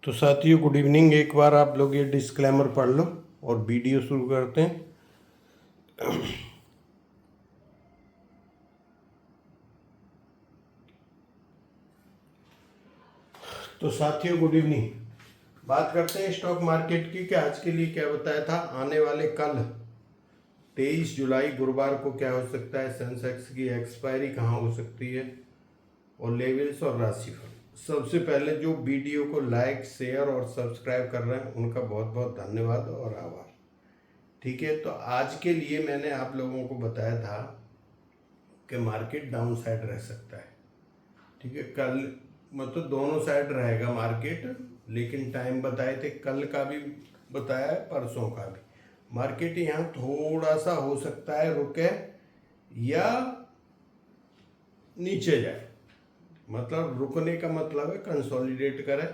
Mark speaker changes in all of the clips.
Speaker 1: तो साथियों good evening. एक बार आप लोग ये डिस्क्लेमर पढ़ लो और वीडियो शुरू करते हैं। तो साथियों गुड इवनिंग। बात करते हैं स्टॉक मार्केट की कि आज के लिए क्या बताया था। आने वाले कल 23 जुलाई गुरुवार को क्या हो सकता है, सेंसेक्स की एक्सपायरी कहाँ हो सकती है और लेवल्स और राशिफल। सबसे पहले जो वीडियो को लाइक शेयर और सब्सक्राइब कर रहे हैं उनका बहुत बहुत धन्यवाद और आभार। ठीक है, तो आज के लिए मैंने आप लोगों को बताया था कि मार्केट डाउन साइड रह सकता है। ठीक है, कल मतलब दोनों साइड रहेगा मार्केट, लेकिन टाइम बताए थे, कल का भी बताया है, परसों का भी। मार्केट यहाँ थोड़ा सा हो सकता है रुके या नीचे जाए, मतलब रुकने का मतलब है कंसोलिडेट करे।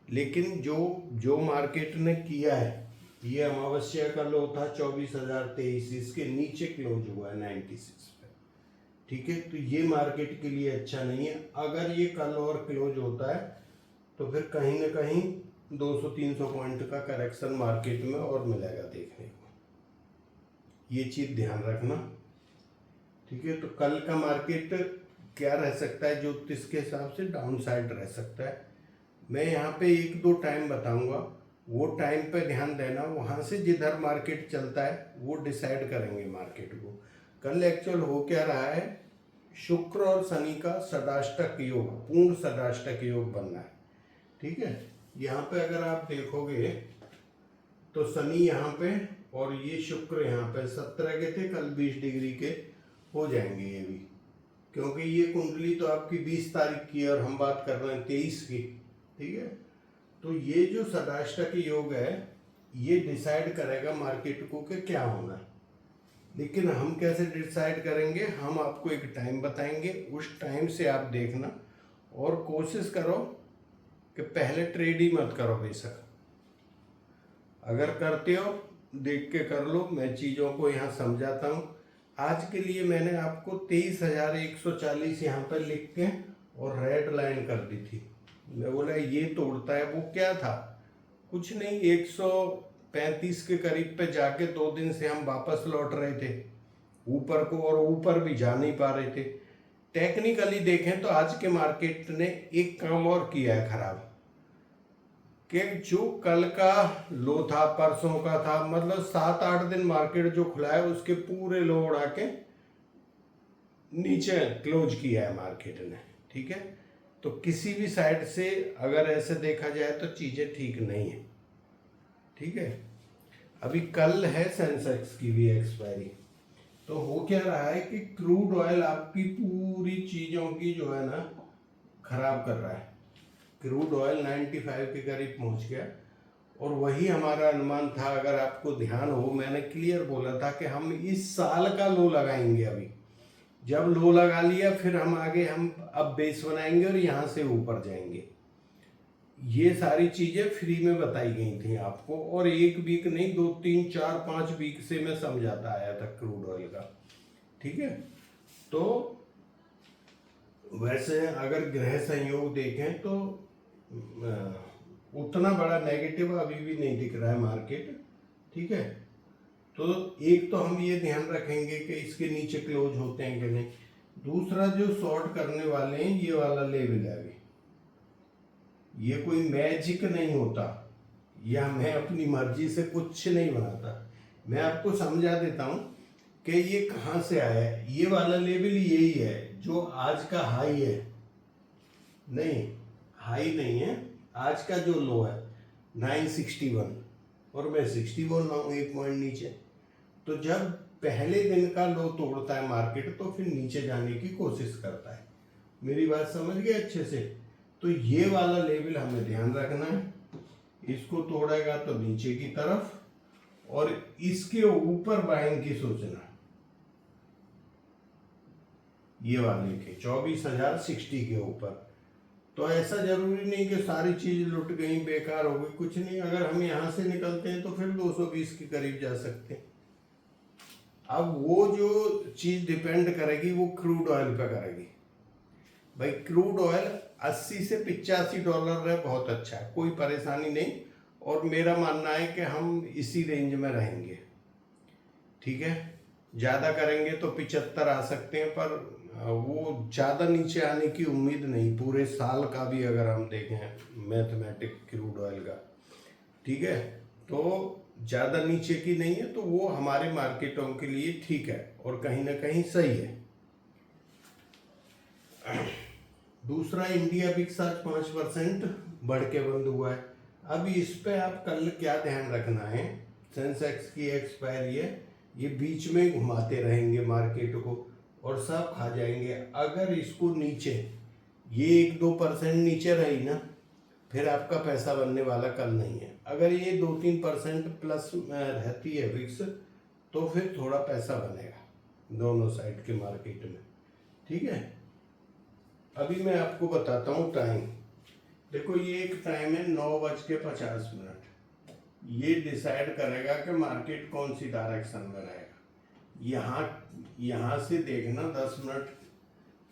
Speaker 1: लेकिन जो जो मार्केट ने किया है, ये अमावस्या का लो था 24,023, इसके नीचे क्लोज हुआ है 96 पे। ठीक है, तो ये मार्केट के लिए अच्छा नहीं है। अगर ये कल और क्लोज होता है तो फिर कहीं ना कहीं 200-300 पॉइंट का करेक्शन मार्केट में और मिलेगा देखने को, ये चीज़ ध्यान रखना। ठीक है, तो कल का मार्केट क्या रह सकता है, ज्योतिष के हिसाब से डाउन साइड रह सकता है। मैं यहाँ पे एक दो टाइम बताऊंगा, वो टाइम पे ध्यान देना। वहाँ से जिधर मार्केट चलता है वो डिसाइड करेंगे मार्केट को। कल एक्चुअल हो क्या रहा है, शुक्र और शनि का षडाष्टक योग, पूर्ण षडाष्टक योग बनना है। ठीक है, यहाँ पे अगर आप देखोगे तो शनि यहाँ पे और ये शुक्र यहाँ पे 17 के थे, कल 20 डिग्री के हो जाएंगे ये भी, क्योंकि ये कुंडली तो आपकी 20 तारीख की है और हम बात कर रहे हैं 23 की। ठीक है, तो ये जो षडाष्टक योग है ये डिसाइड करेगा मार्केट को कि क्या होना है। लेकिन हम कैसे डिसाइड करेंगे, हम आपको एक टाइम बताएंगे, उस टाइम से आप देखना और कोशिश करो कि पहले ट्रेड ही मत करो। बेशक अगर करते हो देख के कर लो, मैं चीज़ों को यहाँ समझाता हूँ। आज के लिए मैंने आपको 23,140 यहाँ पर लिख के और रेड लाइन कर दी थी। मैं बोला ये तोड़ता है, वो क्या था, कुछ नहीं, 135 के करीब पे जाके 2 दिन से हम वापस लौट रहे थे ऊपर को, और ऊपर भी जा नहीं पा रहे थे। टेक्निकली देखें तो आज के मार्केट ने एक काम और किया है खराब, कि जो कल का लो था, परसों का था, मतलब 7-8 दिन मार्केट जो खुला है उसके पूरे लो उड़ा के नीचे क्लोज किया है मार्केट ने। ठीक है, तो किसी भी साइड से अगर ऐसे देखा जाए तो चीज़ें ठीक नहीं है। ठीक है, अभी कल है सेंसेक्स की भी एक्सपायरी। तो हो क्या रहा है कि क्रूड ऑयल आपकी पूरी चीज़ों की जो है ना खराब कर रहा है। क्रूड ऑयल 95 के करीब पहुंच गया, और वही हमारा अनुमान था। अगर आपको ध्यान हो, मैंने क्लियर बोला था कि हम इस साल का लो लगाएंगे। अभी जब लो लगा लिया फिर हम आगे हम अब बेस बनाएंगे और यहाँ से ऊपर जाएंगे। ये सारी चीज़ें फ्री में बताई गई थी आपको, और एक वीक नहीं, 2-3-4-5 वीक से मैं समझाता आया था क्रूड ऑयल का। ठीक है, तो वैसे अगर ग्रह संयोग देखें तो उतना बड़ा नेगेटिव अभी भी नहीं दिख रहा है मार्केट। ठीक है, तो एक तो हम ये ध्यान रखेंगे कि इसके नीचे क्लोज होते हैं कि नहीं। दूसरा, जो शॉर्ट करने वाले हैं ये वाला लेवल है, अभी ये कोई मैजिक नहीं होता, या मैं अपनी मर्जी से कुछ नहीं बनाता। मैं आपको समझा देता हूँ कि ये कहाँ से आया है। ये वाला लेवल यही है जो आज का हाई है, नहीं हाई नहीं है, आज का जो लो है 961, और मैं 60 बोल रहा हूँ, 1 पॉइंट नीचे। तो जब पहले दिन का लो तोड़ता है मार्केट तो फिर नीचे जाने की कोशिश करता है। मेरी बात समझ गए अच्छे से। तो ये वाला लेवल हमें ध्यान रखना है, इसको तोड़ेगा तो नीचे की तरफ, और इसके ऊपर बाइंग की सोचना, ये वाले के 24,060 के ऊपर। तो ऐसा जरूरी नहीं कि सारी चीज लुट गई, बेकार हो गई, कुछ नहीं। अगर हम यहाँ से निकलते हैं तो फिर 220 के करीब जा सकते हैं। अब वो जो चीज डिपेंड करेगी वो क्रूड ऑयल पे करेगी। भाई क्रूड ऑयल 80 से 85 डॉलर है, बहुत अच्छा है, कोई परेशानी नहीं। और मेरा मानना है कि हम इसी रेंज में रहेंगे, ठीक है। ज़्यादा करेंगे तो 75 आ सकते हैं, पर वो ज़्यादा नीचे आने की उम्मीद नहीं, पूरे साल का भी अगर हम देखें मैथमेटिक क्रूड ऑयल का, ठीक है, तो ज़्यादा नीचे की नहीं है, तो वो हमारे मार्केटों के लिए ठीक है और कहीं ना कहीं सही है। दूसरा, इंडिया बिक्स आज 5% बढ़ के बंद हुआ है। अब इस पे आप कल क्या ध्यान रखना है, सेंसेक्स की एक्सपायरी है, ये बीच में घुमाते रहेंगे मार्केट को और सब खा जाएंगे। अगर इसको नीचे ये 1-2% नीचे रही ना, फिर आपका पैसा बनने वाला कल नहीं है। अगर ये 2-3% प्लस रहती है विक्स, तो फिर थोड़ा पैसा बनेगा दोनों साइड के मार्केट में, ठीक है। अभी मैं आपको बताता हूँ टाइम। देखो ये एक टाइम है 9:50। ये डिसाइड करेगा कि मार्केट कौन सी डायरेक्शन में रहेगा। यहाँ से देखना 10 मिनट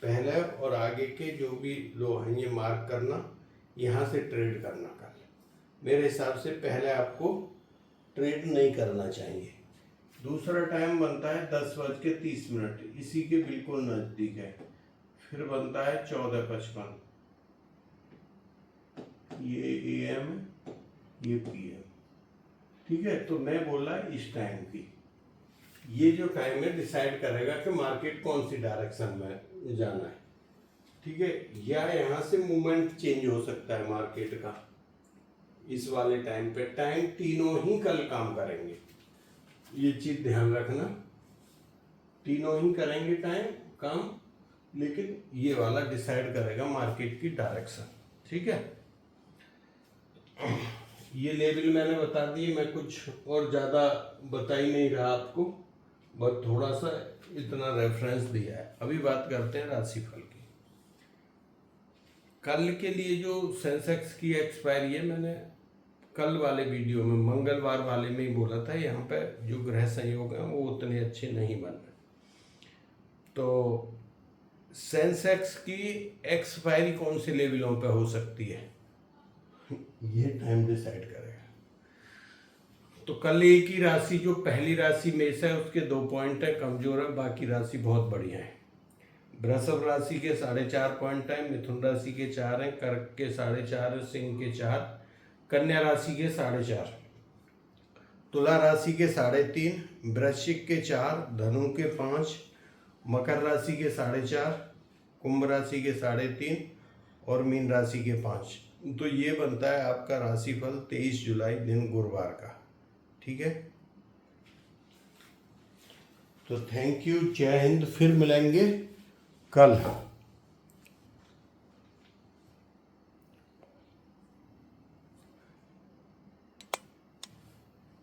Speaker 1: पहले और आगे के जो भी लो हैं ये मार्क करना, यहाँ से ट्रेड करना कल। मेरे हिसाब से पहले आपको ट्रेड नहीं करना चाहिए। दूसरा टाइम बनता है 10:30, इसी के बिल्कुल नज़दीक है। फिर बनता है 14:55, ये AM ये PM, ठीक है। तो मैं बोला इस टाइम की, ये जो टाइम है डिसाइड करेगा कि मार्केट कौन सी डायरेक्शन में जाना है, ठीक है। या यहाँ से मूवमेंट चेंज हो सकता है मार्केट का इस वाले टाइम पे। टाइम तीनों ही कल काम करेंगे, ये चीज ध्यान रखना, तीनों ही करेंगे टाइम काम, लेकिन ये वाला डिसाइड करेगा मार्केट की डायरेक्शन, ठीक है। ये लेवल मैंने बता दिए, मैं कुछ और ज़्यादा बता ही नहीं रहा आपको, बस थोड़ा सा इतना रेफरेंस दिया है। अभी बात करते हैं राशिफल की। कल के लिए जो सेंसेक्स की एक्सपायरी है, मैंने कल वाले वीडियो में मंगलवार वाले में ही बोला था, यहाँ पे जो ग्रह संयोग हैं वो उतने अच्छे नहीं बन रहे। तो सेंसेक्स की एक्सपायरी कौन से लेवलों पे हो सकती है, ये टाइम डिसाइड करेगा। तो कल एक ही राशि, जो पहली राशि मेष है, उसके 2 पॉइंट है कमजोर है, बाकी राशि बहुत बढ़िया है। वृषभ राशि के 4.5 पॉइंट है, मिथुन राशि के 4 हैं, कर्क के 4.5 है, सिंह के 4, कन्या राशि के 4.5, तुला राशि के 3.5, वृश्चिक के 4, धनु के 5, मकर राशि के 4.5, कुंभ राशि के 3.5 और मीन राशि के 5। तो ये बनता है आपका राशिफल 23 जुलाई दिन गुरुवार का, ठीक है। तो थैंक यू, जय हिंद, फिर मिलेंगे कल।